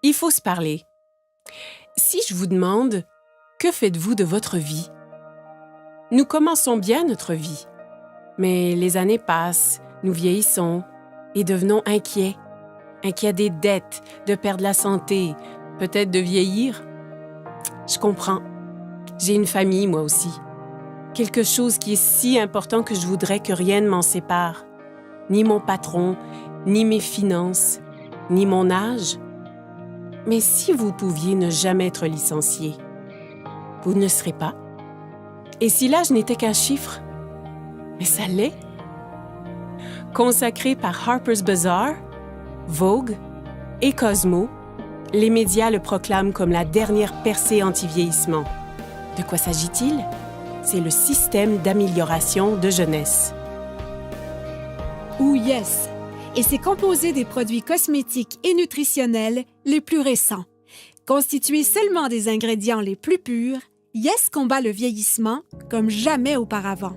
Il faut se parler. Si je vous demande, que faites-vous de votre vie? Nous commençons bien notre vie, mais les années passent, nous vieillissons et devenons inquiets. Inquiets des dettes, de perdre la santé, peut-être de vieillir. Je comprends. J'ai une famille, moi aussi. Quelque chose qui est si important que je voudrais que rien ne m'en sépare. Ni mon patron, ni mes finances, ni mon âge. Mais si vous pouviez ne jamais être licencié, vous ne serez pas. Et si l'âge n'était qu'un chiffre? Mais ça l'est. Consacré par Harper's Bazaar, Vogue et Cosmo, les médias le proclament comme la dernière percée anti-vieillissement. De quoi s'agit-il? C'est le système d'amélioration de jeunesse. Ou Yes, et c'est composé des produits cosmétiques et nutritionnels les plus récents. Constitué seulement des ingrédients les plus purs, Yes combat le vieillissement comme jamais auparavant.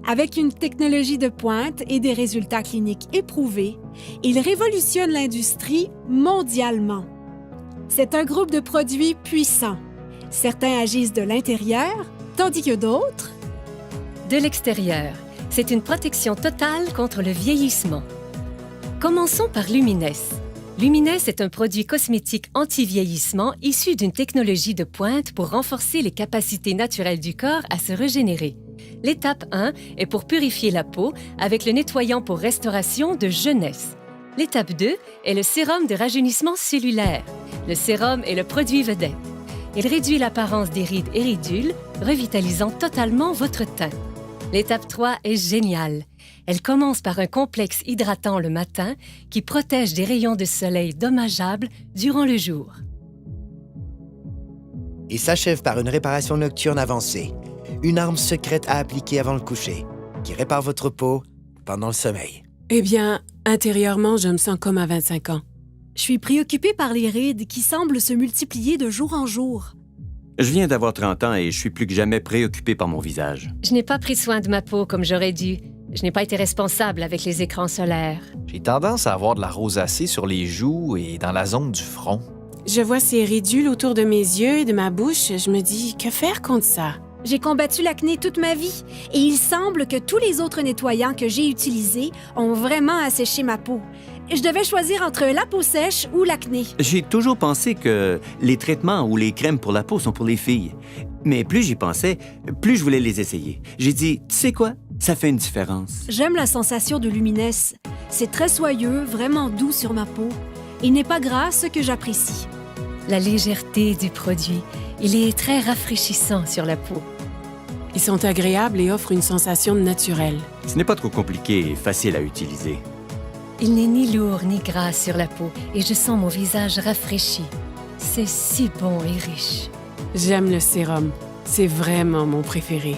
Avec une technologie de pointe et des résultats cliniques éprouvés, il révolutionne l'industrie mondialement. C'est un groupe de produits puissants. Certains agissent de l'intérieur, tandis que d'autres... De l'extérieur, c'est une protection totale contre le vieillissement. Commençons par Lumines. Lumines est un produit cosmétique anti-vieillissement issu d'une technologie de pointe pour renforcer les capacités naturelles du corps à se régénérer. L'étape 1 est pour purifier la peau avec le nettoyant pour restauration de jeunesse. L'étape 2 est le sérum de rajeunissement cellulaire. Le sérum est le produit vedette. Il réduit l'apparence des rides et ridules, revitalisant totalement votre teint. L'étape 3 est géniale. Elle commence par un complexe hydratant le matin qui protège des rayons de soleil dommageables durant le jour. Et s'achève par une réparation nocturne avancée, une arme secrète à appliquer avant le coucher, qui répare votre peau pendant le sommeil. Eh bien, intérieurement, je me sens comme à 25 ans. Je suis préoccupée par les rides qui semblent se multiplier de jour en jour. Je viens d'avoir 30 ans et je suis plus que jamais préoccupé par mon visage. Je n'ai pas pris soin de ma peau comme j'aurais dû. Je n'ai pas été responsable avec les écrans solaires. J'ai tendance à avoir de la rosacée sur les joues et dans la zone du front. Je vois ces ridules autour de mes yeux et de ma bouche. Je me dis, que faire contre ça? J'ai combattu l'acné toute ma vie et il semble que tous les autres nettoyants que j'ai utilisés ont vraiment asséché ma peau. Je devais choisir entre la peau sèche ou l'acné. J'ai toujours pensé que les traitements ou les crèmes pour la peau sont pour les filles. Mais plus j'y pensais, plus je voulais les essayer. J'ai dit, tu sais quoi? Ça fait une différence. J'aime la sensation de Lumines. C'est très soyeux, vraiment doux sur ma peau. Il n'est pas gras, ce que j'apprécie. La légèreté du produit, il est très rafraîchissant sur la peau. Ils sont agréables et offrent une sensation naturelle. Ce n'est pas trop compliqué et facile à utiliser. Il n'est ni lourd ni gras sur la peau et je sens mon visage rafraîchi. C'est si bon et riche. J'aime le sérum. C'est vraiment mon préféré.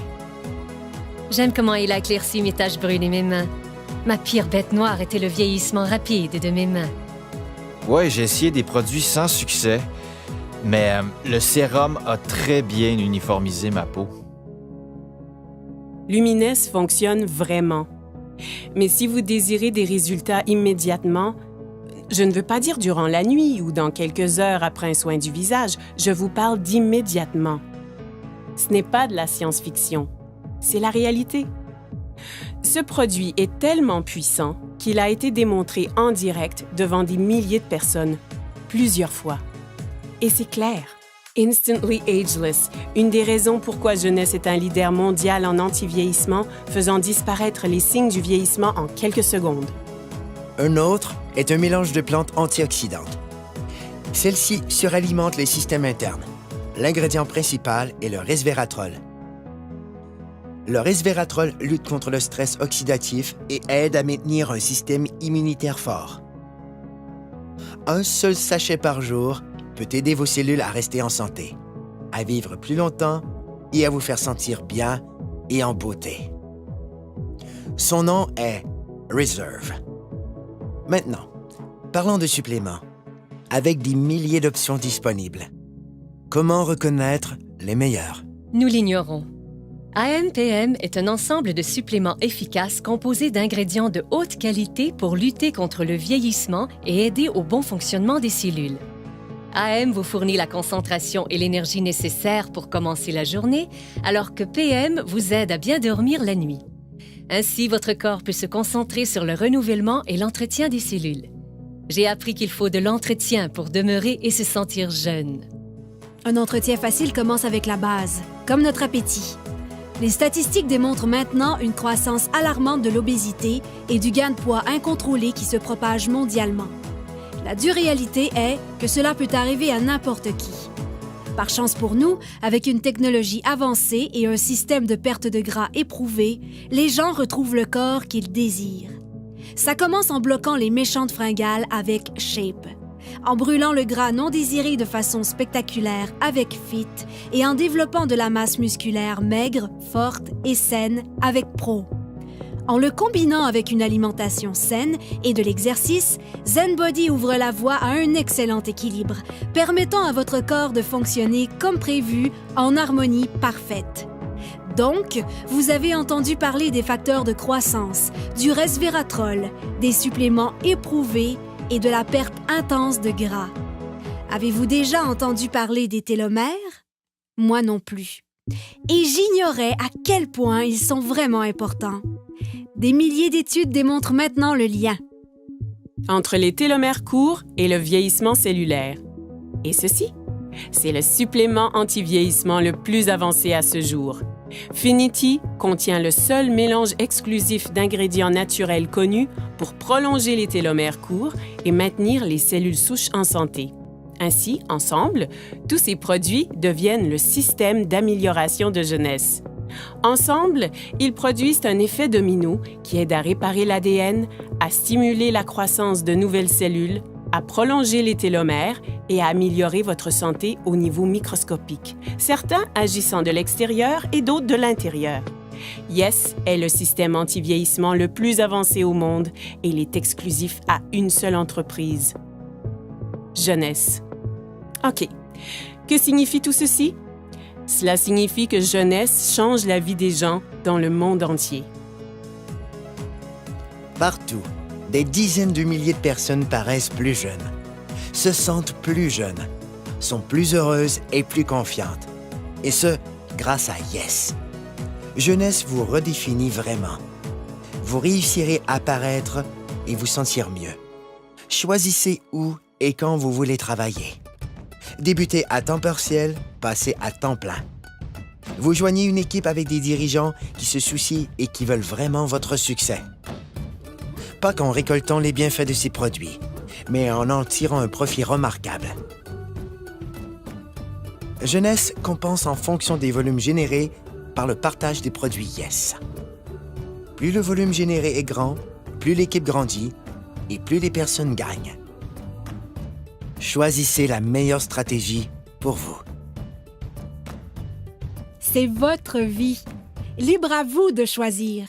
J'aime comment il a éclairci mes taches brunes et mes mains. Ma pire bête noire était le vieillissement rapide de mes mains. Ouais, j'ai essayé des produits sans succès, mais le sérum a très bien uniformisé ma peau. Lumines fonctionne vraiment. Mais si vous désirez des résultats immédiatement, je ne veux pas dire durant la nuit ou dans quelques heures après un soin du visage, je vous parle d'immédiatement. Ce n'est pas de la science-fiction, c'est la réalité. Ce produit est tellement puissant qu'il a été démontré en direct devant des milliers de personnes, plusieurs fois. Et c'est clair. Instantly Ageless, une des raisons pourquoi Jeunesse est un leader mondial en anti-vieillissement, faisant disparaître les signes du vieillissement en quelques secondes. Un autre est un mélange de plantes antioxydantes. Celles-ci suralimentent les systèmes internes. L'ingrédient principal est le resveratrol. Le resveratrol lutte contre le stress oxydatif et aide à maintenir un système immunitaire fort. Un seul sachet par jour peut aider vos cellules à rester en santé, à vivre plus longtemps et à vous faire sentir bien et en beauté. Son nom est Reserve. Maintenant, parlons de suppléments. Avec des milliers d'options disponibles, comment reconnaître les meilleurs? Nous l'ignorons. AMPM est un ensemble de suppléments efficaces composés d'ingrédients de haute qualité pour lutter contre le vieillissement et aider au bon fonctionnement des cellules. AM vous fournit la concentration et l'énergie nécessaires pour commencer la journée, alors que PM vous aide à bien dormir la nuit. Ainsi, votre corps peut se concentrer sur le renouvellement et l'entretien des cellules. J'ai appris qu'il faut de l'entretien pour demeurer et se sentir jeune. Un entretien facile commence avec la base, comme notre appétit. Les statistiques démontrent maintenant une croissance alarmante de l'obésité et du gain de poids incontrôlé qui se propage mondialement. La dure réalité est que cela peut arriver à n'importe qui. Par chance pour nous, avec une technologie avancée et un système de perte de gras éprouvé, les gens retrouvent le corps qu'ils désirent. Ça commence en bloquant les méchantes fringales avec Shape, en brûlant le gras non désiré de façon spectaculaire avec Fit et en développant de la masse musculaire maigre, forte et saine avec Pro. En le combinant avec une alimentation saine et de l'exercice, ZenBody ouvre la voie à un excellent équilibre, permettant à votre corps de fonctionner comme prévu en harmonie parfaite. Donc, vous avez entendu parler des facteurs de croissance, du resveratrol, des suppléments éprouvés et de la perte intense de gras. Avez-vous déjà entendu parler des télomères? Moi non plus. Et j'ignorais à quel point ils sont vraiment importants. Des milliers d'études démontrent maintenant le lien entre les télomères courts et le vieillissement cellulaire. Et ceci, c'est le supplément anti-vieillissement le plus avancé à ce jour. Finity contient le seul mélange exclusif d'ingrédients naturels connus pour prolonger les télomères courts et maintenir les cellules souches en santé. Ainsi, ensemble, tous ces produits deviennent le système d'amélioration de jeunesse. Ensemble, ils produisent un effet domino qui aide à réparer l'ADN, à stimuler la croissance de nouvelles cellules, à prolonger les télomères et à améliorer votre santé au niveau microscopique, certains agissant de l'extérieur et d'autres de l'intérieur. Yes est le système anti-vieillissement le plus avancé au monde et il est exclusif à une seule entreprise. Jeunesse. OK. Que signifie tout ceci? Cela signifie que Jeunesse change la vie des gens dans le monde entier. Partout, des dizaines de milliers de personnes paraissent plus jeunes, se sentent plus jeunes, sont plus heureuses et plus confiantes. Et ce, grâce à Yes. Jeunesse vous redéfinit vraiment. Vous réussirez à paraître et vous sentir mieux. Choisissez où et quand vous voulez travailler. Débutez à temps partiel, passez à temps plein. Vous joignez une équipe avec des dirigeants qui se soucient et qui veulent vraiment votre succès. Pas qu'en récoltant les bienfaits de ces produits, mais en tirant un profit remarquable. Jeunesse compense en fonction des volumes générés par le partage des produits Yes. Plus le volume généré est grand, plus l'équipe grandit et plus les personnes gagnent. Choisissez la meilleure stratégie pour vous. C'est votre vie. Libre à vous de choisir.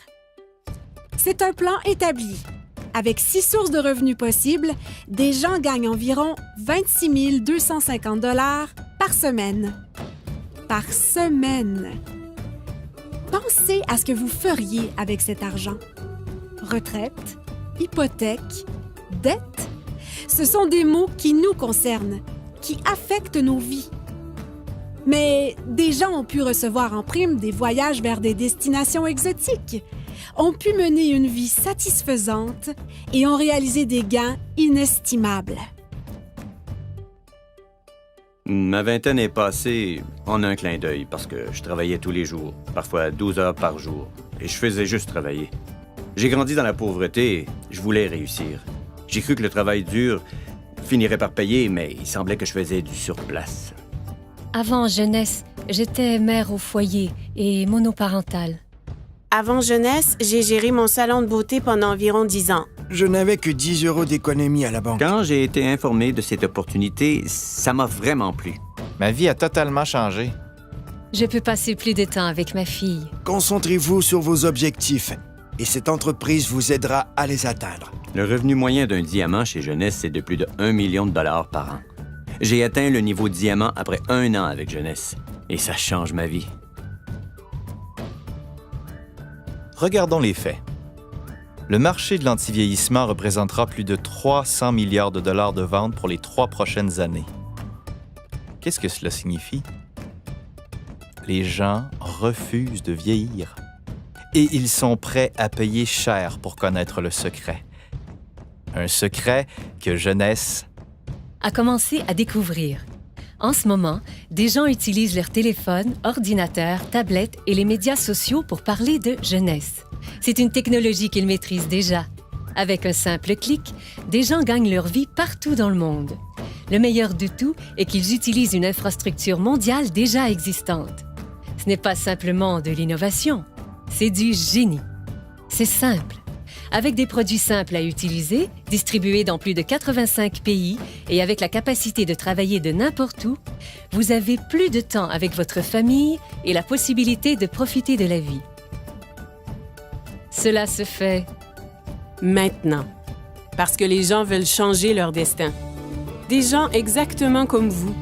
C'est un plan établi. Avec 6 sources de revenus possibles, des gens gagnent environ 26 250 $ par semaine. Par semaine. Pensez à ce que vous feriez avec cet argent. Retraite, hypothèque, dette. Ce sont des mots qui nous concernent, qui affectent nos vies. Mais des gens ont pu recevoir en prime des voyages vers des destinations exotiques, ont pu mener une vie satisfaisante et ont réalisé des gains inestimables. Ma vingtaine est passée en un clin d'œil parce que je travaillais tous les jours, parfois 12 heures par jour, et je faisais juste travailler. J'ai grandi dans la pauvreté et je voulais réussir. J'ai cru que le travail dur finirait par payer, mais il semblait que je faisais du surplace. Avant Jeunesse, j'étais mère au foyer et monoparentale. Avant Jeunesse, j'ai géré mon salon de beauté pendant environ 10 ans. Je n'avais que 10 € d'économie à la banque. Quand j'ai été informé de cette opportunité, ça m'a vraiment plu. Ma vie a totalement changé. Je peux passer plus de temps avec ma fille. Concentrez-vous sur vos objectifs et cette entreprise vous aidera à les atteindre. Le revenu moyen d'un diamant chez Jeunesse, c'est de plus de 1 million de dollars par an. J'ai atteint le niveau diamant après 1 an avec Jeunesse. Et ça change ma vie. Regardons les faits. Le marché de l'antivieillissement représentera plus de 300 milliards de dollars de ventes pour les 3 prochaines années. Qu'est-ce que cela signifie? Les gens refusent de vieillir. Et ils sont prêts à payer cher pour connaître le secret. Un secret que Jeunesse A commencé à découvrir. En ce moment, des gens utilisent leur téléphone, ordinateur, tablette et les médias sociaux pour parler de jeunesse. C'est une technologie qu'ils maîtrisent déjà. Avec un simple clic, des gens gagnent leur vie partout dans le monde. Le meilleur de tout est qu'ils utilisent une infrastructure mondiale déjà existante. Ce n'est pas simplement de l'innovation, c'est du génie. C'est simple. Avec des produits simples à utiliser, distribués dans plus de 85 pays et avec la capacité de travailler de n'importe où, vous avez plus de temps avec votre famille et la possibilité de profiter de la vie. Cela se fait Maintenant. Parce que les gens veulent changer leur destin. Des gens exactement comme vous.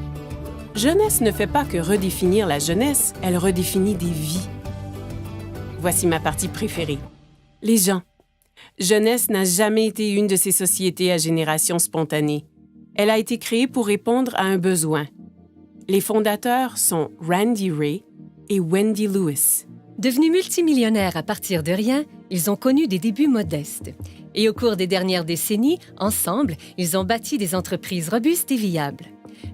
Jeunesse ne fait pas que redéfinir la jeunesse, elle redéfinit des vies. Voici ma partie préférée. Les gens. Jeunesse n'a jamais été une de ces sociétés à génération spontanée. Elle a été créée pour répondre à un besoin. Les fondateurs sont Randy Ray et Wendy Lewis. Devenus multimillionnaires à partir de rien, ils ont connu des débuts modestes. Et au cours des dernières décennies, ensemble, ils ont bâti des entreprises robustes et viables.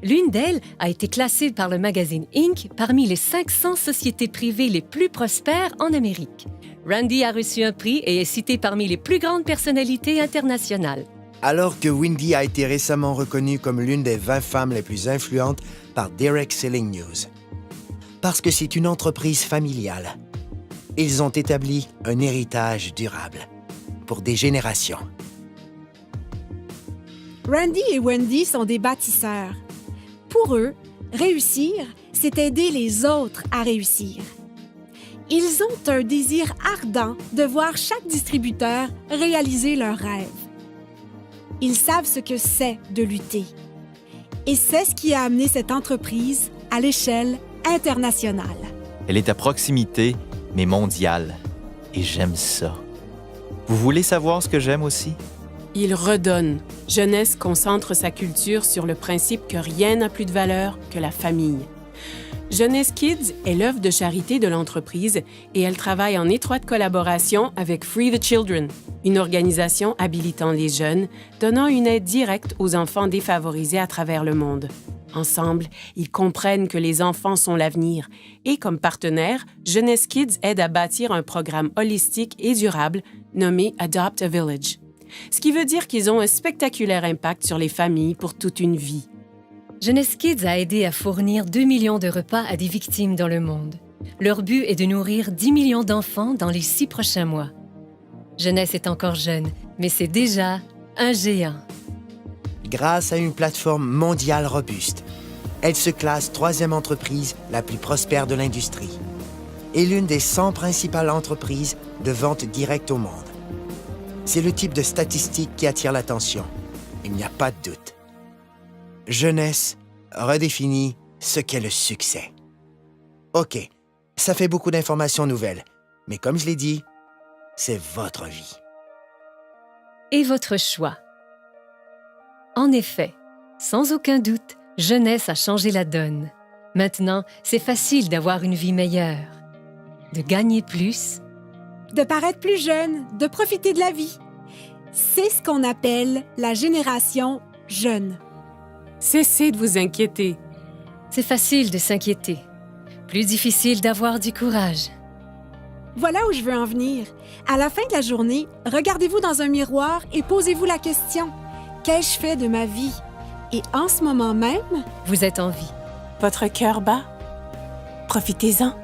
L'une d'elles a été classée par le magazine Inc. parmi les 500 sociétés privées les plus prospères en Amérique. Randy a reçu un prix et est cité parmi les plus grandes personnalités internationales. Alors que Wendy a été récemment reconnue comme l'une des 20 femmes les plus influentes par Derek Selling News. Parce que c'est une entreprise familiale. Ils ont établi un héritage durable pour des générations. Randy et Wendy sont des bâtisseurs. Pour eux, réussir, c'est aider les autres à réussir. Ils ont un désir ardent de voir chaque distributeur réaliser leurs rêves. Ils savent ce que c'est de lutter. Et c'est ce qui a amené cette entreprise à l'échelle internationale. Elle est à proximité, mais mondiale. Et j'aime ça. Vous voulez savoir ce que j'aime aussi? Il redonne. Jeunesse concentre sa culture sur le principe que rien n'a plus de valeur que la famille. Jeunesse Kids est l'œuvre de charité de l'entreprise et elle travaille en étroite collaboration avec Free the Children, une organisation habilitant les jeunes, donnant une aide directe aux enfants défavorisés à travers le monde. Ensemble, ils comprennent que les enfants sont l'avenir et, comme partenaire, Jeunesse Kids aide à bâtir un programme holistique et durable nommé Adopt a Village. Ce qui veut dire qu'ils ont un spectaculaire impact sur les familles pour toute une vie. Jeunesse Kids a aidé à fournir 2 millions de repas à des victimes dans le monde. Leur but est de nourrir 10 millions d'enfants dans les 6 prochains mois. Jeunesse est encore jeune, mais c'est déjà un géant. Grâce à une plateforme mondiale robuste, elle se classe 3e entreprise la plus prospère de l'industrie et l'une des 100 principales entreprises de vente directe au monde. C'est le type de statistique qui attire l'attention. Il n'y a pas de doute. Jeunesse redéfinit ce qu'est le succès. OK, ça fait beaucoup d'informations nouvelles, mais comme je l'ai dit, c'est votre vie. Et votre choix. En effet, sans aucun doute, Jeunesse a changé la donne. Maintenant, c'est facile d'avoir une vie meilleure, de gagner plus, De paraître plus jeune, de profiter de la vie. C'est ce qu'on appelle la génération jeune. Cessez de vous inquiéter. C'est facile de s'inquiéter. Plus difficile d'avoir du courage. Voilà où je veux en venir. À la fin de la journée, regardez-vous dans un miroir et posez-vous la question « Qu'ai-je fait de ma vie? » Et en ce moment même, Vous êtes en vie. Votre cœur bat? Profitez-en.